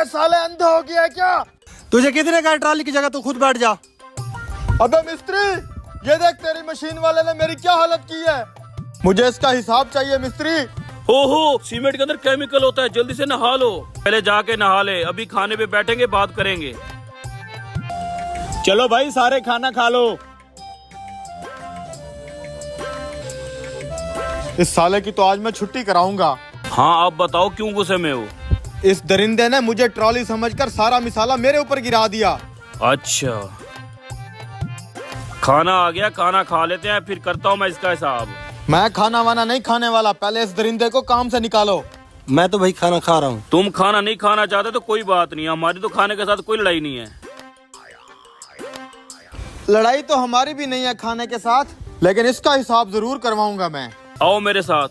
साले अंधा हो गया है क्या? तुझे कितने का ट्रॉली की जगह तू खुद बैठ जा। अबे मिस्त्री, ये देख तेरी मशीन वाले ने मेरी क्या हालत की है। मुझे इसका हिसाब चाहिए मिस्त्री। हो सीमेंट के अंदर केमिकल होता है, जल्दी से नहा लो। पहले जाके नहा ले, अभी खाने पे बैठेंगे बात करेंगे। चलो भाई सारे खाना खा लो। इस साले की तो आज मैं छुट्टी कराऊंगा। हाँ आप बताओ क्यों गुस्से में हो? इस दरिंदे ने मुझे ट्रॉली समझकर सारा मिसाला मेरे ऊपर गिरा दिया। अच्छा खाना आ गया, खाना खा लेते हैं, फिर करता हूँ मैं इसका हिसाब। मैं खाना वाना नहीं खाने वाला, पहले इस दरिंदे को काम से निकालो। मैं तो भाई खाना खा रहा हूँ। तुम खाना नहीं खाना चाहते तो कोई बात नहीं, हमारी तो खाने के साथ कोई लड़ाई नहीं है। लड़ाई तो हमारी भी नहीं है खाने के साथ, लेकिन इसका हिसाब जरूर करवाऊंगा मैं। आओ मेरे साथ।